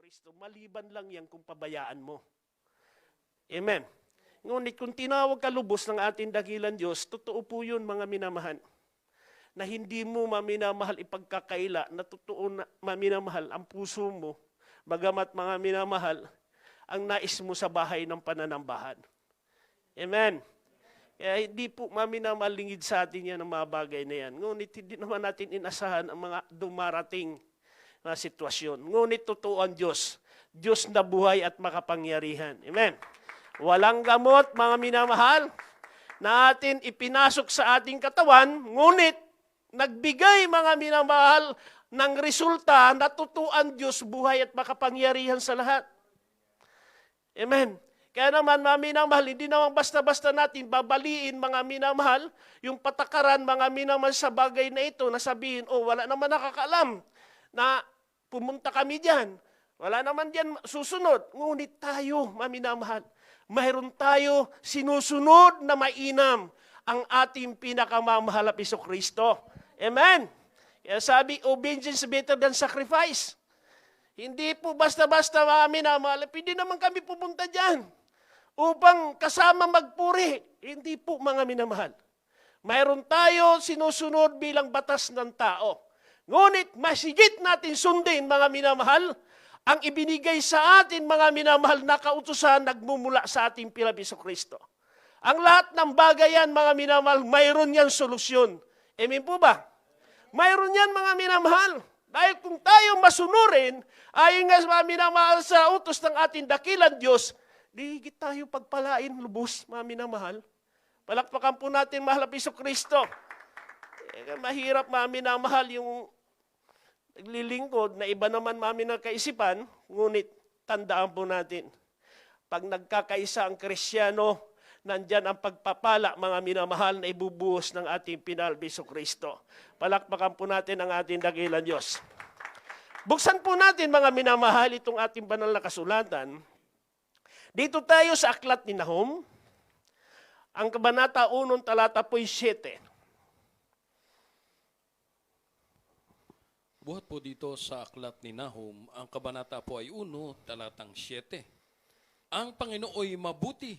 Kristo, maliban lang yan kung pabayaan mo. Amen. Ngunit kung tinawag ka lubos ng ating dakilang Diyos, totoo po yun mga minamahal, na hindi mo maminamahal ipagkakaila, na totoo na maminamahal ang puso mo, bagamat mga minamahal, ang nais mo sa bahay ng pananambahan. Amen. Kaya hindi po maminamalingid sa atin yan ang mga bagay na yan. Ngunit hindi naman natin inasahan ang mga dumarating na sitwasyon. Ngunit totoo ang Diyos. Diyos na buhay at makapangyarihan. Amen. Walang gamot, mga minamahal, na atin ipinasok sa ating katawan, ngunit nagbigay, mga minamahal, ng resulta na totoo ang Diyos buhay at makapangyarihan sa lahat. Amen. Kaya naman, mga minamahal, hindi naman basta-basta natin babaliin, mga minamahal, yung patakaran, mga minamahal, sa bagay na ito, na sabihin, oh, wala naman nakakaalam na pumunta kami dyan. Wala naman dyan susunod. Ngunit tayo, mga minamahal, mayroon tayo sinusunod na mainam ang ating pinakamamahal na Jesucristo. Amen. Kaya sabi, obedience is better than sacrifice. Hindi po basta-basta, mga minamahal, hindi naman kami pumunta dyan upang kasama magpuri. Hindi po, mga minamahal. Mayroon tayo sinusunod bilang batas ng tao. Ngunit masigit natin sundin, mga minamahal, ang ibinigay sa atin, mga minamahal, na kautusan nagmumula sa ating Jesucristo. Ang lahat ng bagay yan, mga minamahal, mayroon yan solusyon. Amen po ba? Mayroon yan, mga minamahal. Dahil kung tayo masunurin, ayon nga, mga minamahal, sa utos ng ating dakilang Diyos, di higit tayo pagpalain lubos, mga minamahal. Palakpakan po natin, mahal na Jesucristo. Mahirap, mga minamahal, yung naglilingkod na iba naman, mga kaisipan, ngunit tandaan po natin, pag nagkakaisa ang Kristyano, nandyan ang pagpapala, mga minamahal, na ibubuhos ng ating pinal Jesucristo. Palakpakan po natin ang ating dakilang Diyos. Buksan po natin, mga minamahal, itong ating banal na kasulatan. Dito tayo sa aklat ni Nahum, ang kabanata 1, talata po 7. Buhat po dito sa aklat ni Nahum, ang kabanata po ay 1, talatang 7. Ang Panginooy mabuti,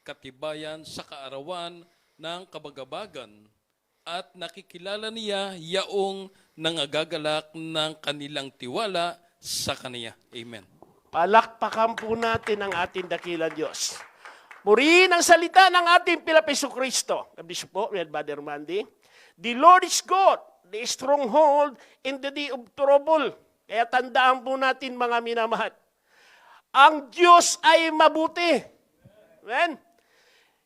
katibayan sa kaarawan ng kabagabagan, at nakikilala niya yaong nangagagalak ng kanilang tiwala sa Kaniya. Amen. Palakpakan po natin ang ating dakilang Diyos. Purihin ang salita ng ating Jesucristo. Kabisyo po, Brother Mandy. The Lord is God, the stronghold in the day of trouble. Kaya tandaan po natin, mga minamahal, ang Diyos ay mabuti. Amen?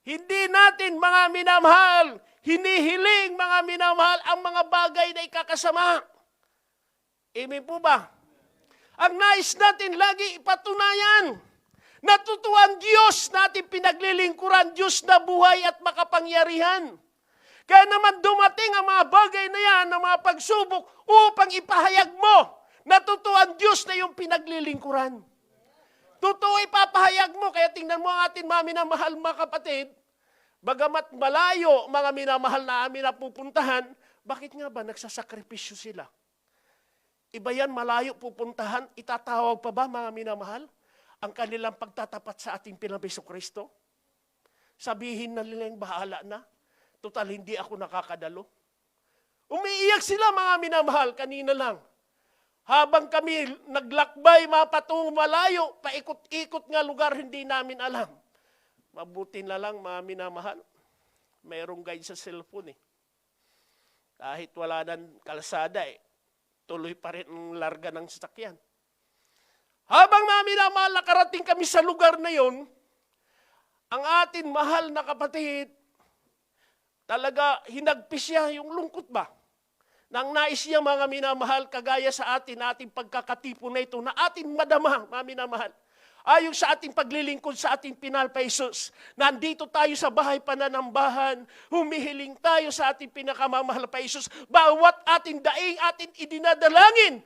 Hindi natin, mga minamahal, hinihiling, mga minamahal, ang mga bagay na ikakasama. Amen po ba? Ang nais natin lagi ipatunayan na totoo ang Diyos natin pinaglilingkuran, Diyos na buhay at makapangyarihan. Kaya naman dumating ang mga bagay na yan, ang mga pagsubok, upang ipahayag mo na totoo ang Diyos na yung pinaglilingkuran. Totoo ipapahayag mo, kaya tingnan mo ang ating mga minamahal, mga kapatid, bagamat malayo, mga minamahal na amin na pupuntahan, bakit nga ba nagsasakripisyo sila? Iba yan, malayo pupuntahan, itatawag pa ba, mga minamahal, ang kanilang pagtatapat sa ating Jesucristo? Sabihin na nila yung bahala na, total hindi ako nakakadalo. Umiiyak sila, mga minamahal, kanina lang. Habang kami naglakbay, mapatungo malayo, paikot-ikot nga lugar, hindi namin alam. Mabuti na lang, mga minamahal, mayroong guide sa cellphone eh. Kahit wala ng kalsada eh, tuloy pa rin ang larga ng sasakyan. Habang, mga minamahal, nakarating kami sa lugar na yon, ang ating mahal na kapatid, talaga hinagpis siya yung lungkot ba? Nang nais niya, mga minamahal, kagaya sa ating pagkakatipo na ito, na ating madama, mga minamahal, ayon sa ating paglilingkod sa ating pinal pa Jesus, nandito tayo sa bahay pananambahan, humihiling tayo sa ating pinakamamahal pa Jesus, bawat ating daing ating idinadalangin,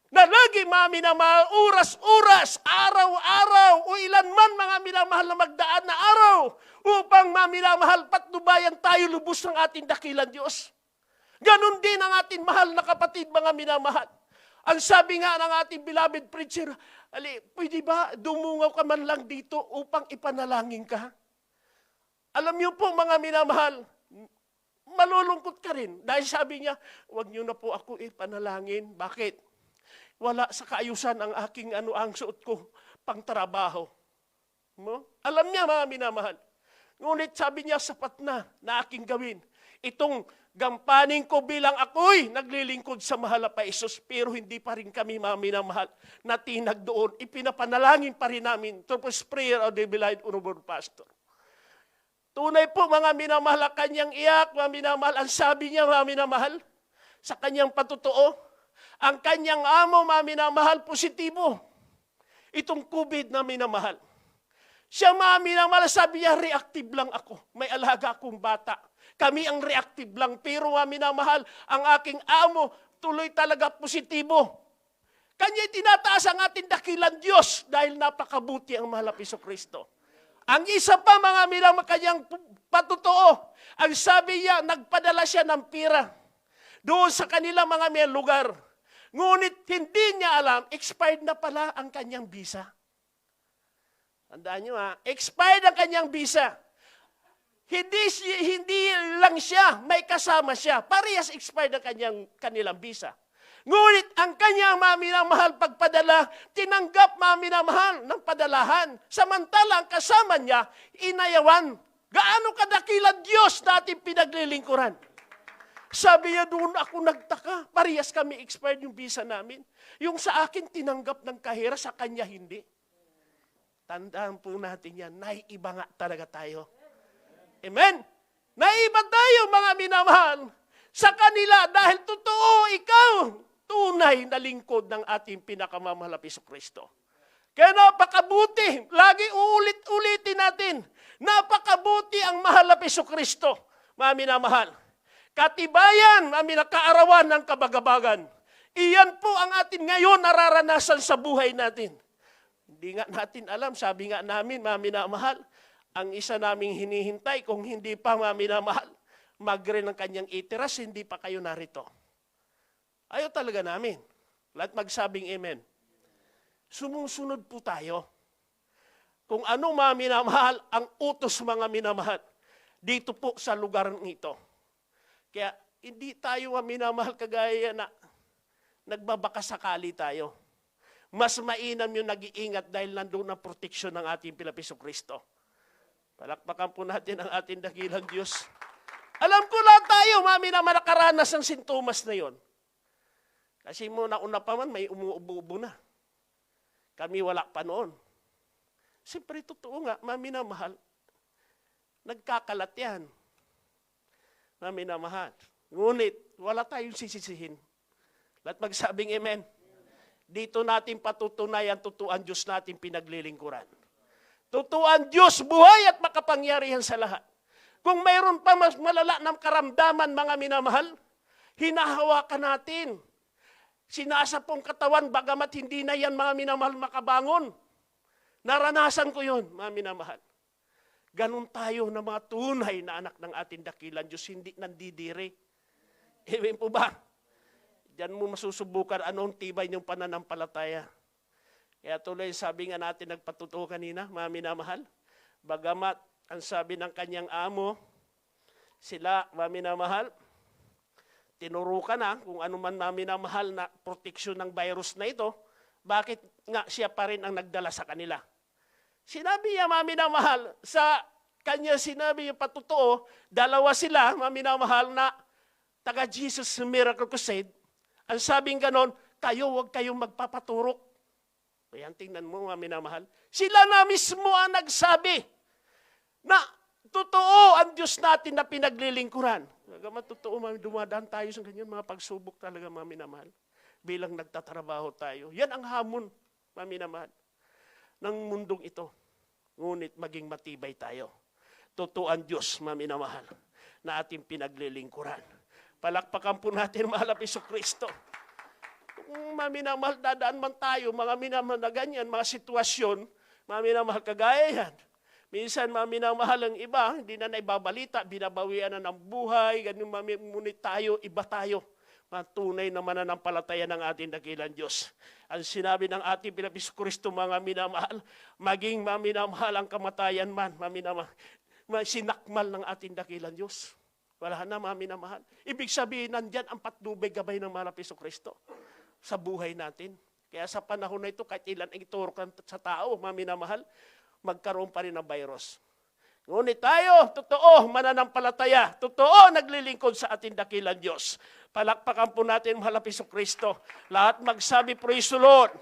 na lagi, mga minamahal, oras-oras, araw-araw, o ilan man, mga minamahal, na magdaan na araw, upang, mga minamahal, patnubayan tayo lubos ng ating dakilang Diyos. Ganon din ang ating mahal na kapatid, mga minamahal. Ang sabi nga ng ating beloved preacher, pwede ba dumungaw ka man lang dito upang ipanalangin ka? Alam niyo po mga minamahal, malulungkot ka rin. Dahil sabi niya, huwag niyo na po ako ipanalangin. Bakit? Wala sa kaayusan ang aking ang suot ko pang trabaho. No? Alam niya mga minamahal. Ngunit sabi niya, sapat na aking gawin. Itong gampanin ko bilang ako'y naglilingkod sa mahal na Paisos, pero hindi pa rin kami mga minamahal na tinag doon. Ipinapanalangin pa rin namin through prayer of the beloved honorable pastor. Tunay po mga minamahal, kanyang iyak, mga minamahal, ang sabi niya mga minamahal, sa kanyang patutuo, ang kanyang amo mga minamahal, positibo. Itong COVID na minamahal. Siya mga minamahal, sabi niya, reactive lang ako. May alaga akong bata. Kami ang reactive lang, pero mga minamahal, ang aking amo, tuloy talaga positibo. Kanya'y tinataas ang ating dakilan Diyos dahil napakabuti ang mahal na Jesucristo. Ang isa pa mga minamahal, kanyang patutuo, ang sabi niya, nagpadala siya ng pira doon sa kanila mga may lugar. Ngunit hindi niya alam, expired na pala ang kanyang visa. Tandaan niyo expired ang kanyang visa. Hindi lang siya, may kasama siya. Parehas expired ang kanilang visa. Ngunit ang kanyang mga minamahal pagpadala, tinanggap mga minamahal ng padalahan. Samantala ang kasama niya, inayawan. Gaano kadakilang Diyos natin pinaglilingkuran? Sabi niya, doon ako nagtaka. Parehas kami expired yung visa namin. Yung sa akin, tinanggap ng kahira, sa kanya hindi. Tandaan po natin yan, naiiba nga talaga tayo. Amen? Naiba tayo mga minamahal sa kanila dahil totoo ikaw tunay na lingkod ng ating pinakamamahal na Jesucristo. Kaya napakabuti, lagi ulitin natin, napakabuti ang mahal na Jesucristo, mga minamahal. Katibayan, mga kaarawan ng kabagabagan. Iyan po ang atin ngayon nararanasan sa buhay natin. Hindi nga natin alam, sabi nga namin, mga minamahal, ang isa naming hinihintay, kung hindi pa mga minamahal, magre ng kanyang iteras, hindi pa kayo narito. Ayaw talaga namin. Lahat magsabing amen. Sumusunod po tayo. Kung ano mga minamahal, ang utos mga minamahal, dito po sa lugar nito. Kaya hindi tayo mga minamahal kagaya na nagbabakasakali tayo. Mas mainam yung nag-iingat dahil nandun ang proteksyon ng ating Jesucristo. Palakpakan po natin ang ating dakilang Diyos. Alam ko lahat tayo, mami, na nakaranas ng sintomas na yon. Kasi una pa man, may umuubo na. Kami wala pa noon. Siyempre, totoo nga, mami na mahal. Nagkakalat yan. Mami na mahal. Ngunit, wala tayong sisisihin. Lahat magsabing amen. Dito natin patutunayan, totoo ang Diyos natin pinaglilingkuran. Totoo ang Diyos, buhay at makapangyarihan sa lahat. Kung mayroon pa mas malala ng karamdaman, mga minamahal, hinahawakan natin. Sinasapong katawan, bagamat hindi na yan, mga minamahal, makabangon. Naranasan ko yun, mga minamahal. Ganon tayo na mga tunay na anak ng ating dakilan Diyos, hindi nandidiri. Amen po ba? Diyan mo masusubukan anong tibay niyong pananampalataya. Kaya tuloy sabi nga natin nagpatutuo kanina, mga minamahal, bagamat ang sabi ng kanyang amo, sila, mga minamahal, tinurukan na kung ano man mga minamahal na proteksyon ng virus na ito, bakit nga siya pa rin ang nagdala sa kanila? Sinabi niya, mga minamahal, sa kanya sinabi yung patutuo, dalawa sila, mga minamahal, na taga Jesus Miracle Crusade. Ang sabing ganon, huwag kayong magpapaturok. Ayan, tingnan mo mga minamahal. Sila na mismo ang nagsabi na totoo ang Diyos natin na pinaglilingkuran. Totoo, dumadaan tayo sa ganyan, mga pagsubok talaga mga minamahal. Bilang nagtatrabaho tayo. Yan ang hamon, mga minamahal, ng mundong ito. Ngunit maging matibay tayo. Totoo ang Diyos, mga minamahal, na ating pinaglilingkuran. Palakpakan po natin, mahal na Jesucristo. Kung mga minamahal, dadaan man tayo, mga minamahal na ganyan, mga sitwasyon, mga minamahal kagaya yan. Minsan, mga minamahal ang iba, hindi na naibabalita, binabawian na ng buhay, ganyan, ngunit tayo, iba tayo. Tunay na mananampalataya ng ating dakilang Diyos. Ang sinabi ng ating Pilipinas Kristo, mga minamahal, maging maminamahal ang kamatayan man, maminamahal, sinakmal ng ating dakilang Diyos. Wala na, mga minamahal. Ibig sabihin, nandyan ang patnubay gabay ng mahal na Kristo sa buhay natin. Kaya sa panahon na ito, kahit ilan ang ituro sa tao, mga minamahal, magkaroon pa rin ng virus. Ngunit tayo, totoo, mananampalataya, totoo, naglilingkod sa ating dakilang Diyos. Palakpakan po natin, mahal na Kristo. Lahat magsabi, praise the Lord.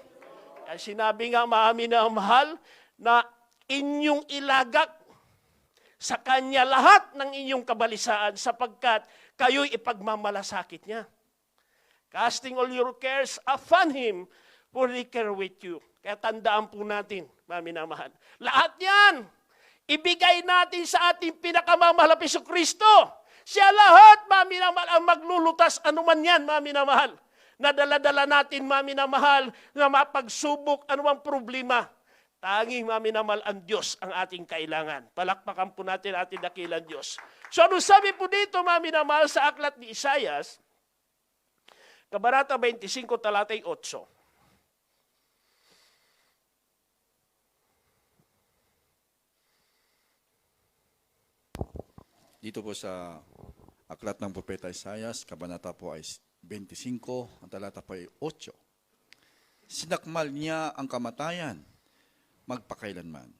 Kaya sinabi nga, mahal, na inyong ilagak sa Kanya lahat ng inyong kabalisaan sapagkat kayo'y ipagmamalasakit niya. Casting all your cares upon Him, for He care with you. Kaya tandaan po natin, mahal. Lahat yan, ibigay natin sa ating pinakamamahal na Kristo. Siya lahat, maminamahal, ang maglulutas anuman yan, maminamahal. Nadala-dala natin, maminamahal, na mapagsubok anumang problema. Tanging, maminamahal, ang Diyos ang ating kailangan. Palakpakan po natin ating dakilang Diyos. So, ano sabi po dito, maminamahal, sa aklat ni Isaias, Kabanata 25, talatay 8. Dito po sa aklat ng Propeta Isaias, kabanata po ay 25, ang talata po ay 8. Sinakmal niya ang kamatayan, magpakailanman,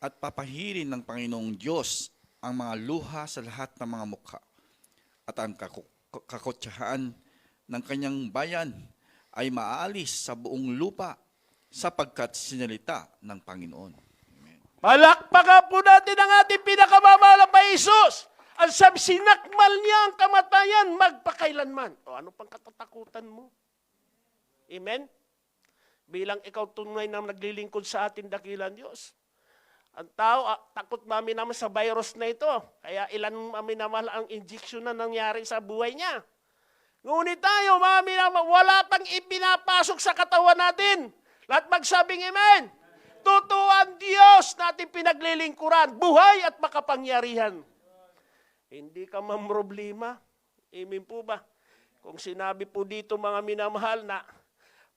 at papahirin ng Panginoong Diyos ang mga luha sa lahat ng mga mukha, at ang kakotsahan ng kanyang bayan ay maalis sa buong lupa sapagkat sinalita ng Panginoon. Amen. Palakpakan po natin ang ating pinakamamahal na Jesus. Ang sabi, sinakmal niya ang kamatayan magpakailanman. O ano pang katatakutan mo? Amen? Bilang ikaw tunay na naglilingkod sa ating dakilang Diyos. Ang tao, takot mami naman sa virus na ito. Kaya ilan mami naman ang injection na nangyari sa buhay niya. Ngunit tayo, mami naman, wala pang ipinapasok sa katawan natin. Lahat magsabing amen. Totoo ang Diyos natin pinaglilingkuran, buhay at makapangyarihan. Hindi ka mamroblema. Amen po ba? Kung sinabi po dito mga minamahal na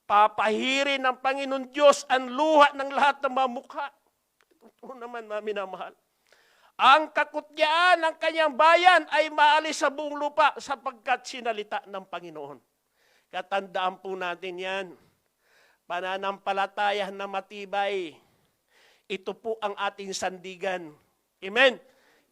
papahirin ng Panginoon Diyos ang luha ng lahat ng mga mukha. Ito naman mga minamahal. Ang kakutyaan ng kanyang bayan ay maalis sa buong lupa sapagkat sinalita ng Panginoon. Katandaan po natin yan. Pananampalataya na matibay. Ito po ang ating sandigan. Amen?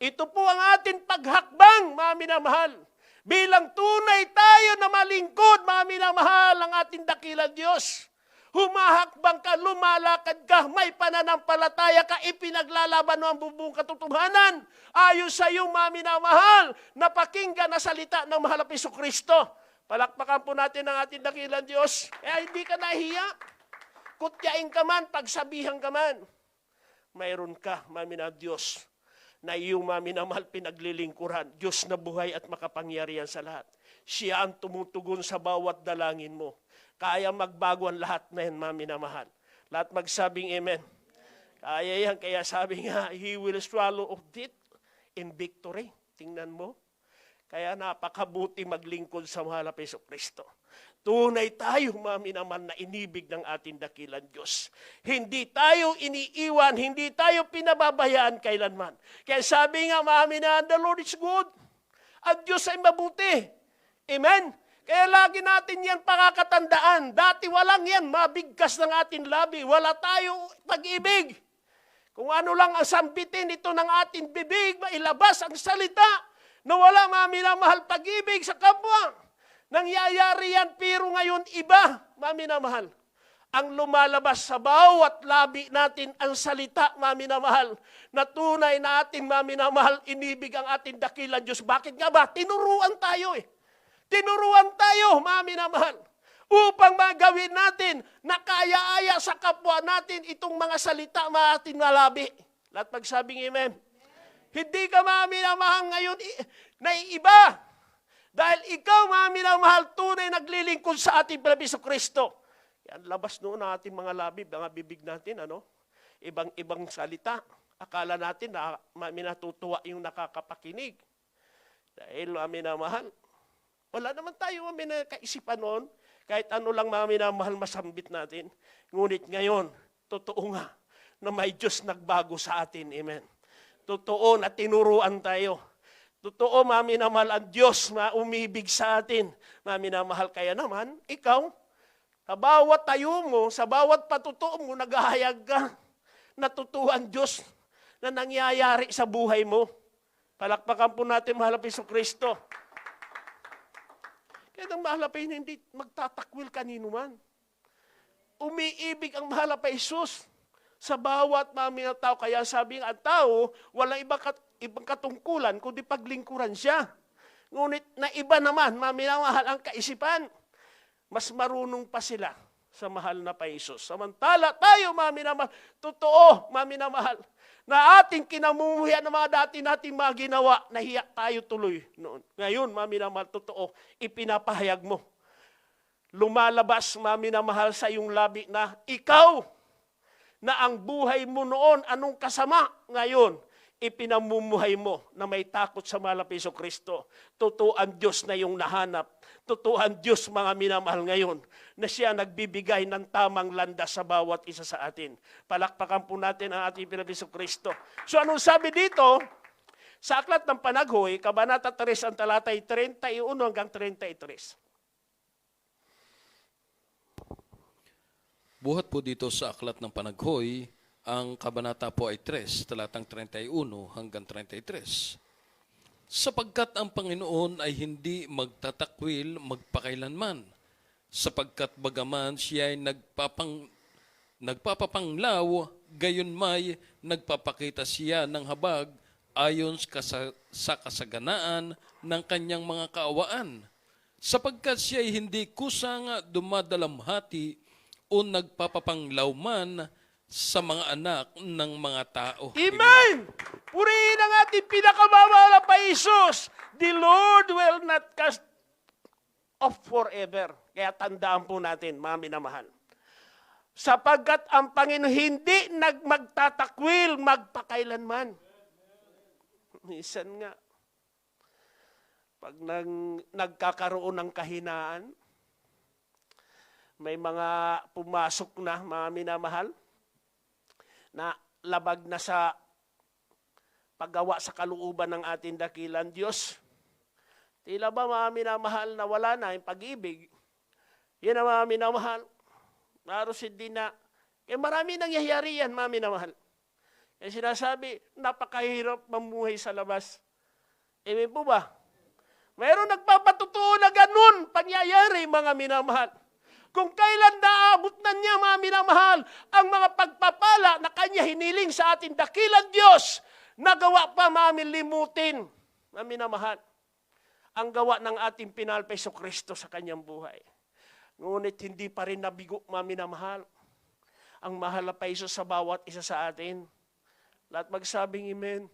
Ito po ang ating paghakbang, mga minamahal. Bilang tunay tayo na malingkod, mga minamahal, ang ating dakilang Diyos. Humahakbang ka, lumalakad ka, may pananampalataya ka, ipinaglalaban mo ang buong katotohanan. Ayon sa iyong, mga minamahal, napakinggan na salita ng mahal na Kristo. Palakpakan po natin ang ating dakilang Diyos. Kaya hindi ka nahiya. Kutyain ka man, pagsabihan ka man. Mayroon ka, mga minamahal Diyos, na iyong maminamahal pinaglilingkuran, Diyos na buhay at makapangyarihan sa lahat. Siya ang tumutugon sa bawat dalangin mo. Kaya magbago ang lahat na yan, maminamahal. Lahat magsabing amen. Kaya yan, kaya sabi nga, He will swallow of death in victory. Tingnan mo. Kaya napakabuti maglingkod sa mahal na Kristo. Tunay tayo, maminamahal, na inibig ng ating dakilang Diyos. Hindi tayo iniiwan, hindi tayo pinababayaan kailanman. Kaya sabi nga, maminamahal, the Lord is good. Ang Diyos ay mabuti. Amen? Kaya lagi natin yan pakakatandaan. Dati walang yan, mabigkas ng ating labi. Wala tayong pag-ibig. Kung ano lang ang sambitin ito ng ating bibig, mailabas ang salita na wala maminamahal pag-ibig sa kapwa. Nangyayari yan, pero ngayon iba, maminamahal. Ang lumalabas sa bawat labi natin ang salita, maminamahal, na tunay na ating maminamahal, inibig ang ating dakilang Diyos. Bakit nga ba? Tinuruan tayo eh. Tinuruan tayo, maminamahal, upang magawin natin na kaya-aya sa kapwa natin itong mga salita na ating nalabi. Lahat magsabing amen. Hindi ka, maminamahal, ngayon naiiba. Dahil ikaw, maminamahal, tunay naglilingkod sa ating Pilipinas Kristo. Yan, labas noon ang ating mga labi, mga bibig natin, ano? Ibang salita. Akala natin na minatutuwa yung nakakapakinig. Dahil, maminamahal, Wala naman tayo kaisipan noon. Kahit ano lang mga minamahal masambit natin. Ngunit ngayon, totoo nga na may Diyos nagbago sa atin. Amen. Totoo na tinuruan tayo. Totoo, mga minamahal, ang Diyos na umibig sa atin. Mga minamahal, kaya naman, ikaw, sa bawat tayo mo, sa bawat patutuo mo, naghahayag ka. Natutuhan Diyos na nangyayari sa buhay mo. Palakpakan po natin, mahal na Jesucristo. Kaya nang mahal na hindi magtatakwil kanino man. Umiibig ang mahal na Jesus sa bawat mga tao. Kaya sabi ang tao, walang ibang katungkulan kundi paglingkuran siya. Ngunit na iba naman, mahal ang kaisipan. Mas marunong pa sila sa mahal na Jesus. Samantala tayo, mahal, totoo, mahal, na ating kinamumuhian ng mga dati nating mga ginawa, nahiya tayo tuloy noon. Ngayon, mahal, totoo, ipinapahayag mo. Lumalabas, mahal, sa iyong labi na ikaw, na ang buhay mo noon, anong kasama ngayon, ipinamumuhay mo na may takot sa mahal na Jesucristo. Totoo ang Diyos na iyong nahanap. Totoo ang Diyos, mga minamahal ngayon, na siya nagbibigay ng tamang landas sa bawat isa sa atin. Palakpakan po natin ang ating Jesucristo. So anong sabi dito? Sa Aklat ng Panaghoy, Kabanata 3, ang talatay 31 hanggang 33. Buhat po dito sa Aklat ng Panaghoy, ang kabanata po ay 3, talatang 31 hanggang 33. Sapagkat ang Panginoon ay hindi magtatakwil magpakailanman, sapagkat bagaman siya ay nagpapapanglaw, gayon may nagpapakita siya ng habag ayon sa kasaganaan ng kanyang mga kaawaan. Sapagkat siya ay hindi kusang dumadalamhati o nagpapapanglaw man sa mga anak ng mga tao. Amen! Purihin ang ating pinakamamahal na Jesus. The Lord will not cast off forever. Kaya tandaan po natin, mga minamahal. Sapagkat ang Panginoon hindi magtatakwil magpakailanman. Minsan nga, pag nagkakaroon ng kahinaan, may mga pumasok na, mga minamahal, na labag na sa paggawa sa kalooban ng ating dakilang Diyos. Tila ba, mga minamahal, na wala na yung pag-ibig? Yan ang mga minamahal. Narosin din na. Kaya marami nangyayari yan, mga minamahal. Kaya sinasabi, napakahirap mamuhay sa labas. Amen po ba? Mayroon nagpapatutuo na ganun pangyayari, mga minamahal. Kung kailan naabot na niya, mga minamahal, ang mga pagpapala na kanya hiniling sa ating dakilang Diyos, nagawa pa mamin limutin, mga minamahal, ang gawa ng ating pinahal na Jesucristo sa kanyang buhay. Ngunit hindi pa rin nabigo, mga minamahal, ang mahal na Jesus sa bawat isa sa atin. Lahat magsabing amen.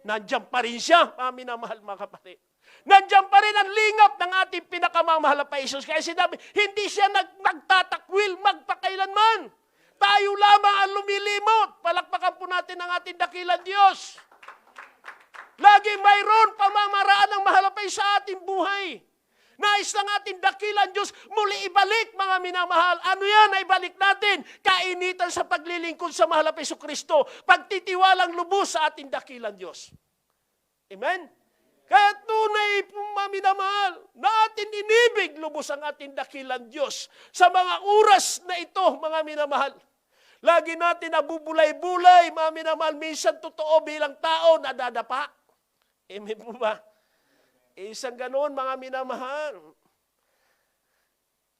Nandiyan pa rin siya, mga minamahal, mga kapatid. Nandiyan pa rin ang lingap ng ating pinakamamahal na Jesus. Kaya sinabi, hindi siya nagtatakwil magpakailanman. Tayo lamang ang lumilimot. Palakpakan po natin ang ating dakilang Diyos. Lagi mayroon pamamaraan ng mahal na sa ating buhay. Nais ng ating dakilang Diyos muli ibalik, mga minamahal. Ano yan na ibalik natin? Kainitan sa paglilingkod sa mahal na Jesucristo. Pagtitiwalang lubos sa ating dakilang Diyos. Amen? Kaya tunay pong minamahal na ating inibig lubos ang ating dakilang Diyos sa mga oras na ito, mga minamahal. Lagi natin nabubulay-bulay, mga minamahal, minsan totoo bilang tao nadadapa. Amen po ba? Isang ganoon, mga minamahal,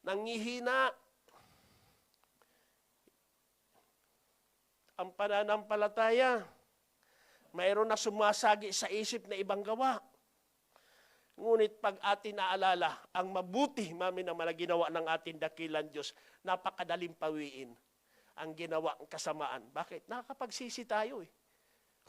nangihina ang pananampalataya. Mayroon na sumasagi sa isip na ibang gawa. Ngunit pag atin naalala, ang mabuti, mga minamahal, ginawa ng ating dakilang Diyos, napakadaling pawiin ang ginawa ang kasamaan. Bakit? Nakakapagsisi tayo eh.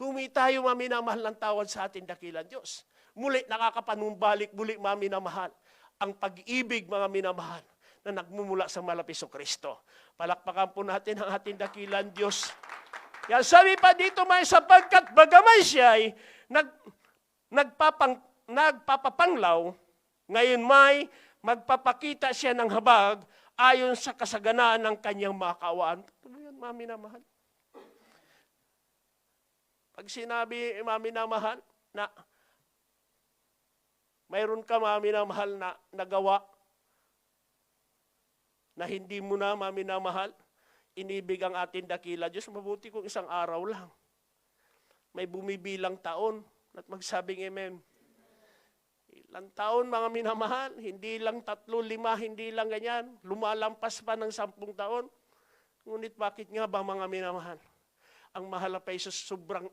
Humingi tayo, mga minamahal, ng tawad sa ating dakilang Diyos. Muli, nakakapanumbalik, muli, mga minamahal, ang pag-ibig, mga minamahal, na nagmumula sa mahal na Jesucristo. Palakpakan po natin ang ating dakilang Diyos. Yan, sabi pa dito, sapagkat bagaman siya ay nagpapapanglaw, Ngayon may magpapakita siya ng habag ayon sa kasaganaan ng kanyang makawaan. Totoo yan, mga minamahal. Pag sinabi, mga minamahal, na mayroon ka, mga minamahal, na nagawa na hindi mo na, mga minamahal, inibig ang ating dakila Diyos, mabuti kung isang araw lang. May bumibilang taon at magsabing amen. Ilang taon, mga minamahal, hindi lang 3, 5, hindi lang ganyan. Lumalampas pa ng 10 taon. Ngunit bakit nga ba, mga minamahal? Ang mahal na pa Isus, sobrang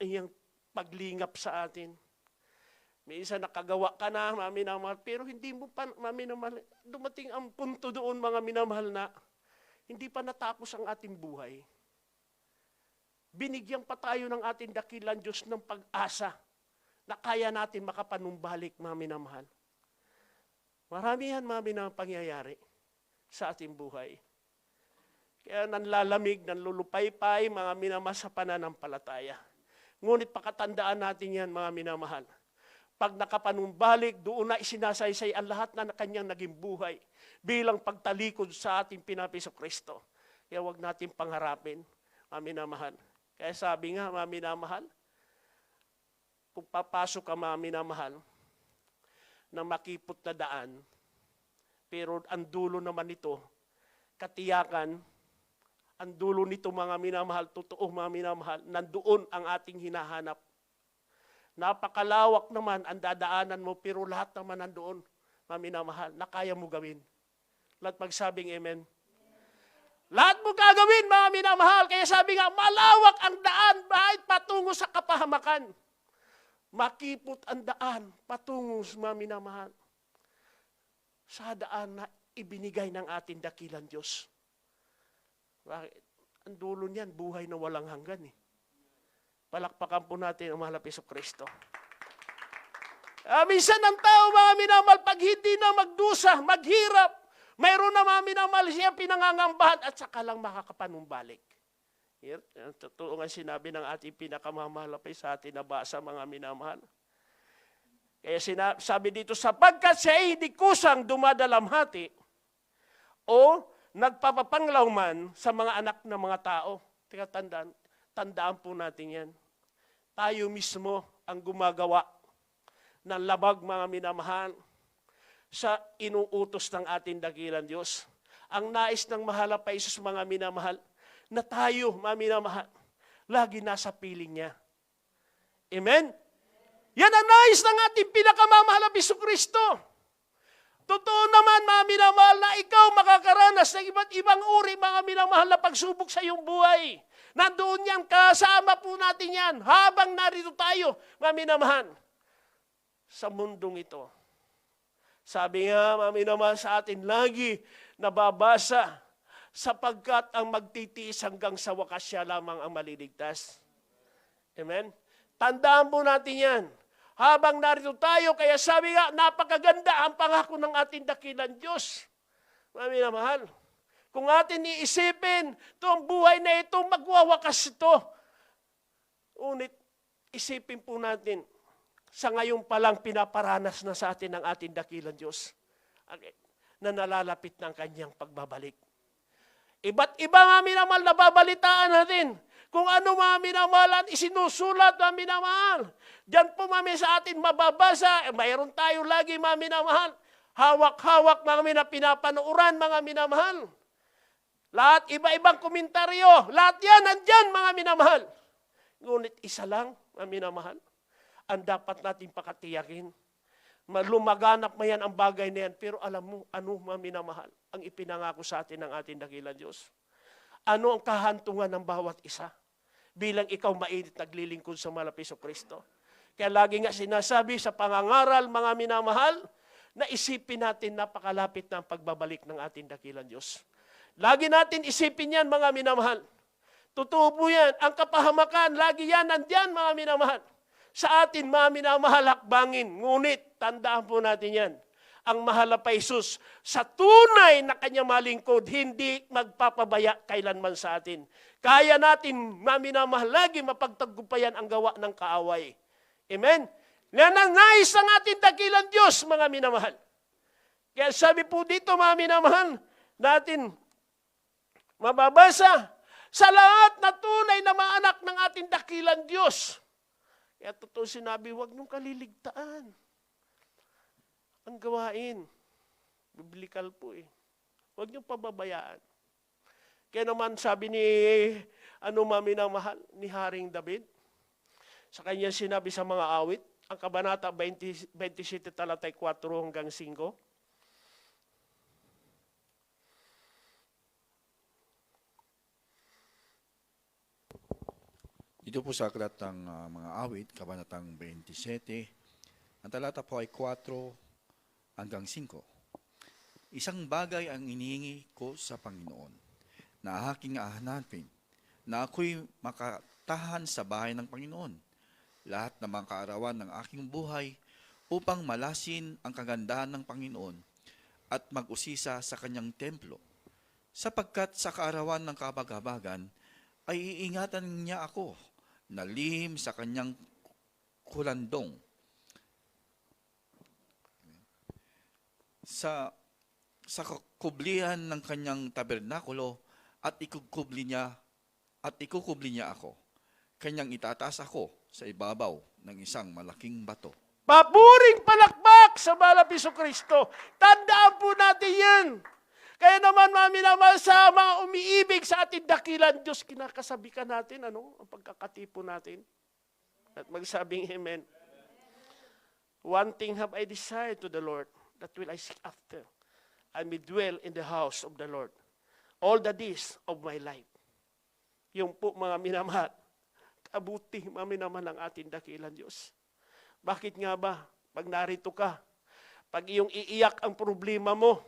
iyang paglingap sa atin. Minsan nakagawa ka na, mga minamahal, pero hindi mo pa, mga minamahal, dumating ang punto doon, mga minamahal, na hindi pa natapos ang ating buhay. Binigyan pa tayo ng ating dakilang Diyos ng pag-asa na kaya natin makapanumbalik, mga minamahal. Marami yan, mga minamahal, pangyayari sa ating buhay. Kaya nanlalamig, nanlulupaypay, mga minamahal, sa pananampalataya. Ngunit pakatandaan natin yan, mga minamahal. Pag nakapanumbalik, doon na isinasaysay ang lahat na kanyang naging buhay bilang pagtalikod sa ating pinapiso Kristo. Kaya huwag natin pangharapin, mga minamahal. Kaya sabi nga, mga minamahal, kung papasok ka, mga minamahal, na makipot na daan, pero ang dulo naman nito, katiyakan, ang dulo nito, mga minamahal, totoo, mga minamahal, nandoon ang ating hinahanap. Napakalawak naman ang dadaanan mo, pero lahat naman nandoon, mga minamahal, na kaya mo gawin. Lahat magsabing amen. Lahat mo gagawin, mga minamahal. Kaya sabi nga, malawak ang daan, bahit patungo sa kapahamakan. Makipot ang daan, patungo sa mga minamahal. Sa daan na ibinigay ng ating dakilang Diyos. Bakit? Ang dulo niyan, buhay na walang hanggan eh. Palakpakan po natin ang mahal na Jesucristo. Minsan ang tao, mga minamahal, pag hindi na magdusa, maghirap, mayroon na, mga minamahal, siya pinangangambahan at saka lang makakapanumbalik. Totoo nga sinabi ng ating pinakamamahal sa atin na basa, mga minamahal. Kaya sabi dito, sapagkat siya ay hindi kusang dumadalamhati o nagpapapanglaw man sa mga anak ng mga tao. Tandaan po natin yan. Tayo mismo ang gumagawa ng labag, mga minamahal, sa inuutos ng ating dakilang Diyos. Ang nais ng mahal pa Isus, mga minamahal, na tayo, mga minamahal, lagi nasa piling niya. Amen? Yan ang nais ng ating pinakamamahal na Jesucristo. Totoo naman, mga minamahal, na ikaw makakaranas ng iba't ibang uri, mga minamahal, na pagsubok sa iyong buhay. Nandoon yan, kasama po natin yan, habang narito tayo, mga minamahal, sa mundong ito. Sabi nga, mga minamahal, sa atin lagi nababasa, sapagkat ang magtitiis hanggang sa wakas siya lamang ang maliligtas. Amen? Tandaan po natin yan. Habang narito tayo, kaya sabi nga, napakaganda ang pangako ng ating dakilang Diyos. Mga minamahal, kung atin iisipin, itong buhay na ito, magwawakas ito. Ngunit, isipin po natin, sa ngayon pa lang pinaparanas na sa atin ng ating dakilang Diyos na nalalapit ng kanyang pagbabalik. Iba't iba, mga minamahal, na babalitaan natin. Kung ano, mga minamahal, isinusulat, mga minamahal. Diyan po, mami, sa atin mababasa. Mayroon tayo lagi, mga minamahal. Hawak-hawak, mga pinapanuuran, mga minamahal. Lahat, iba-ibang komentaryo. Lahat yan, nandyan, mga minamahal. Ngunit isa lang, mga minamahal, ang dapat natin pakatiyakin. Lumaganap mo yan ang bagay na yan. Pero alam mo, ano, mga minamahal, ang ipinangako sa atin ng ating dakilang Diyos? Ano ang kahantungan ng bawat isa? Bilang ikaw mainit naglilingkod sa mahal na Jesucristo. Kaya lagi nga sinasabi sa pangangaral, mga minamahal, na isipin natin napakalapit na ang pagbabalik ng ating dakilang Diyos. Lagi natin isipin yan, mga minamahal. Totoo po yan. Ang kapahamakan, lagi yan, nandyan, mga minamahal. Sa atin, mga minamahal, hakbangin. Ngunit, tandaan po natin yan. Ang mahal na Isus, sa tunay na kanyang malingkod, hindi magpapabaya kailanman sa atin. Kaya natin, mga minamahal, lagi mapagtagumpayan ang gawa ng kaaway. Amen? Nananais ang ating dakilang Diyos, mga minamahal. Kaya sabi po dito, mga minamahal, natin mababasa, sa lahat na tunay na mga anak ng ating dakilang Diyos. Kaya totoo sinabi, huwag niyong kaliligtaan. Ang gawain, biblikal po eh. Huwag niyong pababayaan. Kaya naman sabi ni, mga minamahal, ni Haring David, sa kanya sinabi sa mga awit, ang Kabanata 27, talatay 4 hanggang 5. Dito po sa aklat ng mga awit, Kabanatang 27, ang talata po ay 4 hanggang 5. Isang bagay ang inihingi ko sa Panginoon, na aking ahanapin, na ako'y makatahan sa bahay ng Panginoon, lahat ng mga kaarawan ng aking buhay, upang malasin ang kagandahan ng Panginoon at mag-usisa sa kanyang templo. Sapagkat sa kaarawan ng kabag-habagan ay iingatan niya ako, na lihim sa kanyang kulandong. Sa kublihan ng kanyang tabernakulo at ikukubli niya ako. Kanyang itataas ako sa ibabaw ng isang malaking bato. Papuring palakpak sa Banal na Jesucristo. Tandaan po natin yan. Kaya naman, mga minamahal, sa mga umiibig sa ating dakilan Diyos, kinakasabikan natin, ang pagkakatipo natin. At magsabing amen. One thing have I desired to the Lord, that will I seek after. I may dwell in the house of the Lord all the days of my life. Yung po, mga minamahal, kabuti, mga minamahal, ang ating dakilan Diyos. Bakit nga ba, pag narito ka, pag iyong iiyak ang problema mo,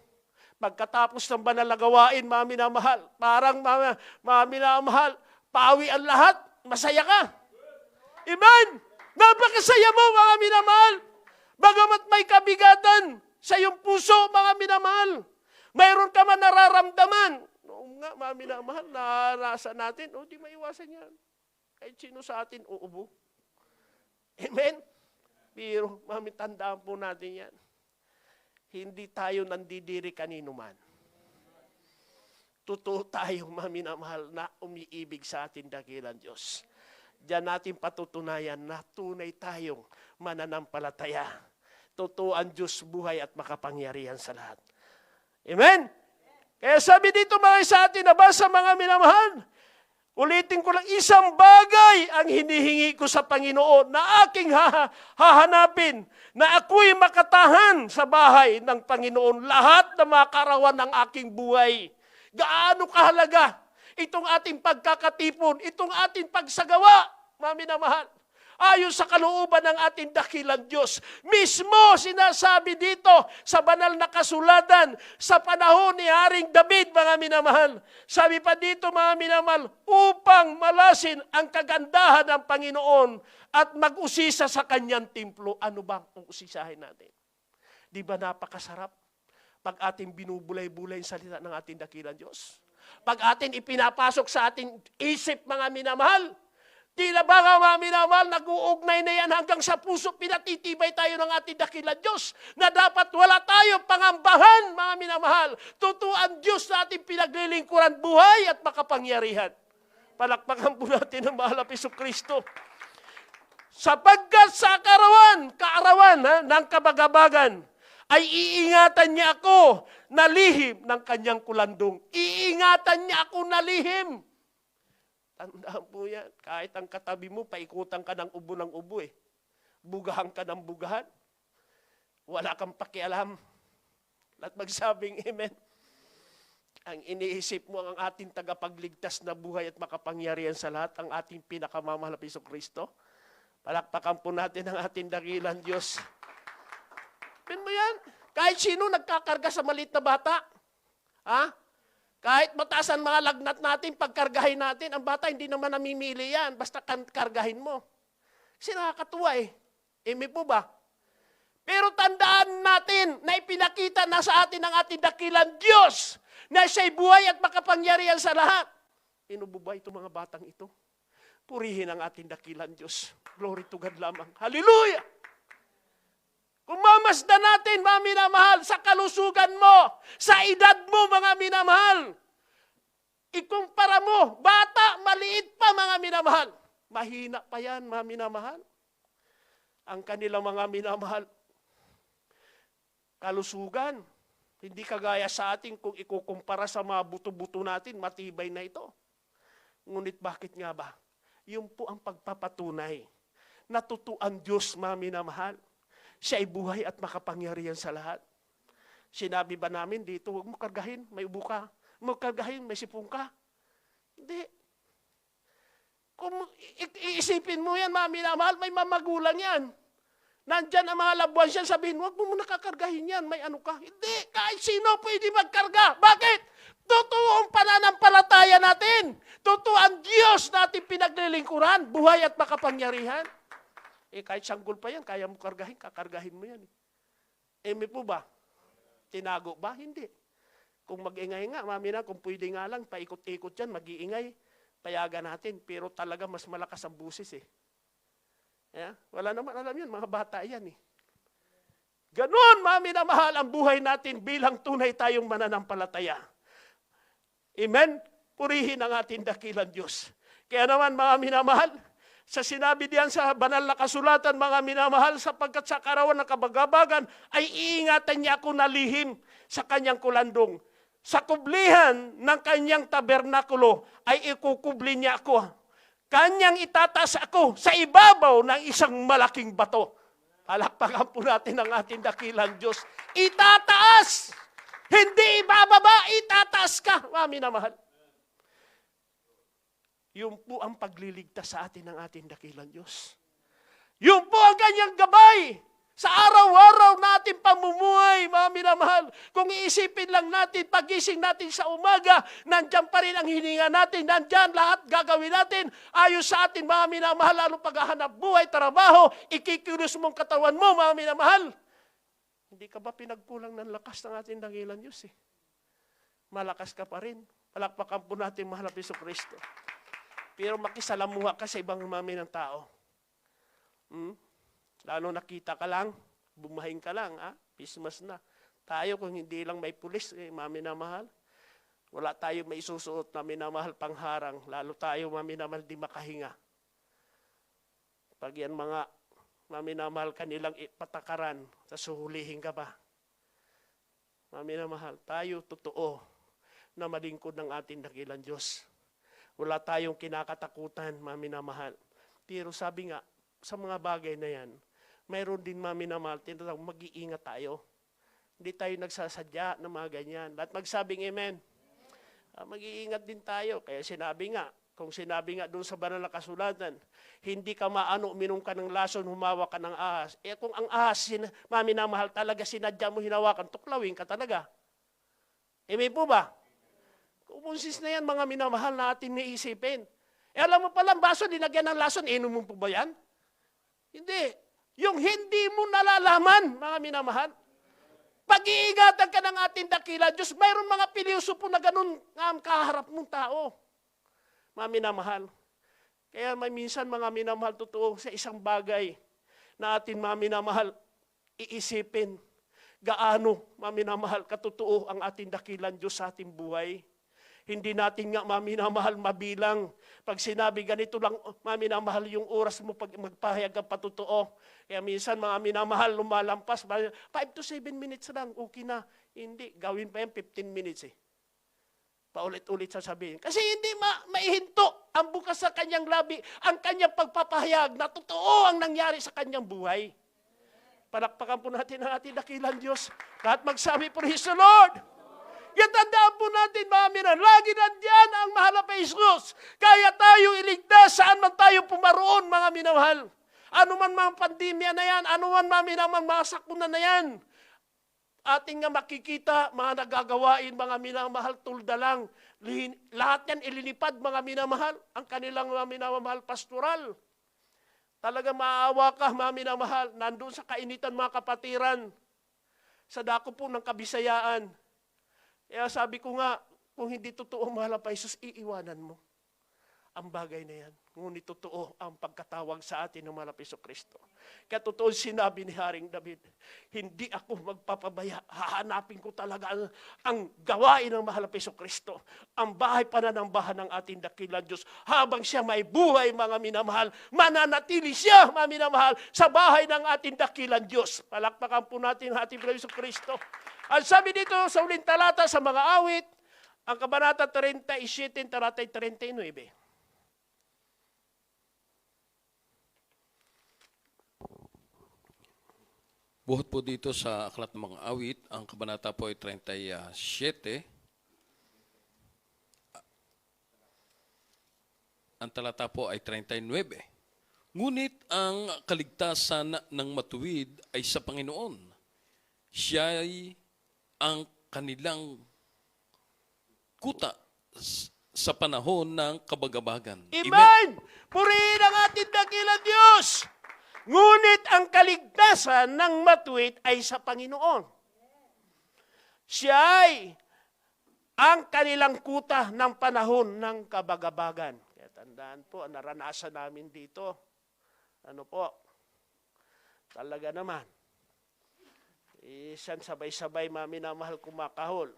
pagkatapos ng banal na gawain, mga minamahal, parang mga minamahal, pawi ang lahat, masaya ka. Amen! Napakasaya mo, mga minamahal. Bagamat may kabigatan sa iyong puso, mga minamahal. Mayroon ka man nararamdaman. Noong nga, mga minamahal, narasa natin, di maiwasan yan. Kahit sino sa atin, uubo. Amen? Pero, tandaan po natin yan. Hindi tayo nandidiri kanino man. Totoo tayong maminamahal na umiibig sa ating dakilan Diyos. Diyan natin patutunayan na tunay tayong mananampalataya. Totoo ang Diyos buhay at makapangyarihan sa lahat. Amen? Kaya sabi dito mga sa atin, nabasa mga minamahal, ulitin ko lang, isang bagay ang hinihingi ko sa Panginoon na aking hahanapin, na ako'y makatahan sa bahay ng Panginoon, lahat ng mga karawan ng aking buhay. Gaano kahalaga itong ating pagkakatipon, itong ating pagsagawa, mga minamahal, ayon sa kalooban ng ating dakilang Diyos. Mismo sinasabi dito sa banal na kasulatan sa panahon ni Haring David, mga minamahal. Sabi pa dito, mga minamahal, upang malasin ang kagandahan ng Panginoon at mag-usisa sa kanyang templo. Ano bang usisahin natin? Di ba napakasarap pag ating binubulay-bulay ang salita ng ating dakilang Diyos? Pag ating ipinapasok sa ating isip, mga minamahal, tila ba nga, mga minamahal, nag-uugnay na yan hanggang sa puso, pinatitibay tayo ng ating dakilang Diyos, na dapat wala tayong pangambahan, mga minamahal. Totoo ang Diyos na ating pinaglilingkuran, buhay at makapangyarihan. Palakpakan po natin ang mahal na Jesucristo. Sapagkat sa kaarawan ng kabagabagan, ay iingatan niya ako na lihim ng kanyang kulandong. Iingatan niya ako na lihim. Tandaan po yan. Kahit ang katabi mo, paikutan ka ng ubo eh. Bugahan ka ng bugahan. Wala kang pakialam. At magsabing amen. Ang iniisip mo ang ating tagapagligtas na buhay at makapangyarihan sa lahat, ang ating pinakamamahal na Jesucristo. Palakpakan po natin ang ating dakilang Diyos. Mo yan. Kahit sino nagkakarga sa maliit na bata. Kahit mataas ang mga lagnat natin, pagkargahin natin, ang bata hindi naman namimili yan, basta kargahin mo. Kasi nakakatuwa eh. Emi po ba? Pero tandaan natin na ipinakita na sa atin ang ating dakilang Diyos na siya'y buhay at makapangyarihan sa lahat. Inububa itong mga batang ito. Purihin ang ating dakilang Diyos. Glory to God lamang. Hallelujah! Umamasdan natin, mga minamahal, sa kalusugan mo, sa edad mo, mga minamahal. Ikumpara mo, bata, maliit pa, mga minamahal. Mahina pa yan, mga minamahal. Ang kanilang mga minamahal, kalusugan, hindi kagaya sa atin kung ikukumpara sa mga buto-buto natin, matibay na ito. Ngunit bakit nga ba? Yun po ang pagpapatunay. Natutuan Diyos, mga minamahal. Siya ay buhay at makapangyarihan sa lahat. Sinabi ba namin dito, huwag mo kargahin, may ubo ka. Huwag mo kargahin, may sipong ka. Hindi. Kung iisipin mo yan, mga minamahal, may mamagulang yan. Nandyan ang mga labuan siya, sabihin, huwag mo muna kakargahin yan, may ano ka. Hindi, kahit sino pwede magkarga. Bakit? Totoo ang pananampalataya natin. Totoo ang Diyos natin pinaglilingkuran, buhay at makapangyarihan. Kahit sanggol pa yan, kaya mo kargahin, kakargahin mo yan. May po ba? Tinago ba? Hindi. Kung mag-ingay nga, mamina, kung pwede nga lang, paikot-ikot yan, mag-iingay, payagan natin. Pero talaga mas malakas ang busis eh. Yeah? Wala naman alam yun, mga bata yan eh. Ganon, mga minamahal, ang buhay natin bilang tunay tayong mananampalataya. Amen? Purihin ang ating dakilang Diyos. Kaya naman, mga minamahal, sa sinabi diyan sa banal na kasulatan, mga minamahal, sapagkat sa karawan ng kabagabagan ay iingatan niya ako na lihim sa kanyang kulandong. Sa kublihan ng kanyang tabernakulo ay ikukubli niya ako. Kanyang itataas ako sa ibabaw ng isang malaking bato. Palakpakan po natin ang ating dakilang Diyos. Itataas! Hindi ibababa, itataas ka, mga minamahal. Yun po ang pagliligtas sa atin ng ating dakilang Diyos. Yun po ang kanyang gabay sa araw-araw natin pamumuhay, mga minamahal. Kung iisipin lang natin, pagising natin sa umaga, nandyan pa rin ang hininga natin, nandyan lahat gagawin natin, ayos sa atin, mga minamahal, lalo paghahanap buhay, trabaho, ikikilos mong katawan mo, mga minamahal. Hindi ka ba pinagkulang ng lakas ng ating dakilang Diyos eh? Malakas ka pa rin. Palakpakan po natin, mahal na Jesucristo. Pero makisalamuha ka sa ibang mami ng tao. Lalo nakita ka lang, bumahin ka lang, Christmas na. Tayo kung hindi lang may pulis, mami na mahal. Wala tayo may isusuot na minamahal pangharang. Lalo tayo, mami na mahal, di makahinga. Pag yan mga mami na mahal kanilang patakaran, sasuhulihin ka ba? Mami na mahal, tayo totoo na malingkod ng ating dakilang Diyos. Wala tayong kinakatakutan, mami na mahal. Pero sabi nga, sa mga bagay na yan, mayroon din, mami na mahal, tinatawag, mag-iingat tayo. Hindi tayo nagsasadya ng mga ganyan. Lahat magsabing amen. Mag-iingat din tayo. Kaya sinabi nga, kung sinabi nga doon sa banal na kasulatan, hindi ka maano, uminom ka ng lason, humawa ka ng ahas. Kung ang ahas, mami na mahal, talaga sinadya mo hinawakan, tuklawin ka talaga. Amen po ba? Kumunsis na yan, mga minamahal na ating naisipin. Alam mo palang baso, dinagyan ng lason, inom mo po ba yan? Hindi. Yung hindi mo nalalaman, mga minamahal. Pag-iingatan ka ng ating dakila Diyos, mayroon mga pilosopo na ganun kaharap mong tao. Mga minamahal. Kaya may minsan, mga minamahal, totoo, sa isang bagay na ating, mga minamahal, iisipin gaano, mga minamahal, katotoo ang ating dakilang Diyos sa ating buhay. Hindi natin nga, maminamahal, mabilang. Pag sinabi ganito lang, maminamahal, yung oras mo pag magpahayag ang patotoo. Kaya minsan, mga minamahal, lumalampas, 5 to 7 minutes lang, okay na. Hindi, gawin pa yan 15 minutes eh. Paulit-ulit sasabihin. Kasi hindi maihinto ang bukas sa kanyang labi, ang kanyang pagpapahayag na totoo ang nangyari sa kanyang buhay. Palakpakan po natin ang ating dakilang Diyos. Lahat magsabi, praise the Lord! Yan tandaan po natin, mga minan, lagi nandiyan ang mahal na Jesus. Kaya tayo iligtas, saan man tayo pumaroon, mga minamahal. Ano man mga pandemya na yan, ano man mga minamahal, mga sakuna na yan. Ating nga makikita, mga nagagawain, mga minamahal, tulda lang. Lahat yan ililipad, mga minamahal, ang kanilang mga minamahal pastoral. Talaga maawa ka, mga minamahal, nandun sa kainitan, mga kapatiran, sa dako po ng Kabisayaan. Kaya sabi ko nga, kung hindi totoo mahal pa Jesus, iiwanan mo. ang bagay na yan. Ngunit totoo ang pagkatawag sa atin ng mahal na Jesucristo. Kaya totoo sinabi ni Haring David, hindi ako magpapabaya. Hahanapin ko talaga ang gawain ng mahal na Jesucristo. Ang bahay pananambahan ng ating dakilang Diyos. Habang siya may buhay, mga minamahal, mananatili siya, mga minamahal, sa bahay ng ating dakilang Diyos. Palakpakan po natin ang ating Jesucristo. Ang sabi dito sa uling talata sa mga awit, ang kabanata 37, talatay 39. Buhat po dito sa Aklat ng Mga Awit, ang kabanata po ay 37. Ang talata po ay 39. Ngunit ang kaligtasan ng matuwid ay sa Panginoon. Siya ay ang kanilang kuta sa panahon ng kabagabagan. Amen! Purihin ang ating dakilang Diyos! Ngunit ang kaligtasan ng matuwid ay sa Panginoon. Siya ay ang kanilang kuta ng panahon ng kabagabagan. Kaya tandaan po, ang naranasan namin dito, ano po, talaga naman, isan sabay-sabay maminamahal kumakahol.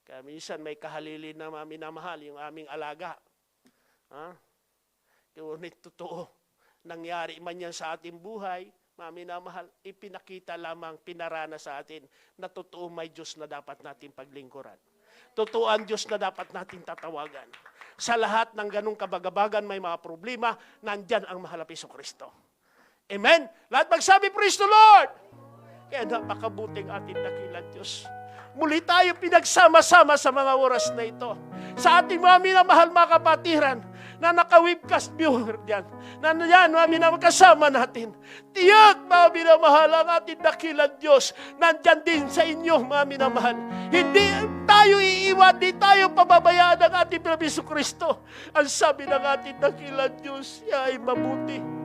Kaya minsan may kahalilin na maminamahal yung aming alaga. Ha? Ngunit totoo, nangyari man yan sa ating buhay, maminamahal, ipinakita lamang, pinarana sa atin na totoo may Diyos na dapat natin paglingkuran. Totoo ang Diyos na dapat natin tatawagan. Sa lahat ng ganong kabagabagan, may mga problema, nandyan ang mahal na Jesucristo. Amen? Lahat magsabi, praise the Lord! Kaya napakabuting ating dakilang Diyos. Muli tayo pinagsama-sama sa mga oras na ito. Sa ating mga minamahal mga kapatiran, na naka-webcast viewer dyan, na yan, mga minamahal, kasama natin. Tiyak, mga minamahal, ang ating dakilang Diyos, nandyan din sa inyo, mga minamahal. Hindi tayo iiwan, hindi tayo pababayaan ng ating Jesucristo. Ang sabi ng ating dakilang Diyos, siya ay mabuti.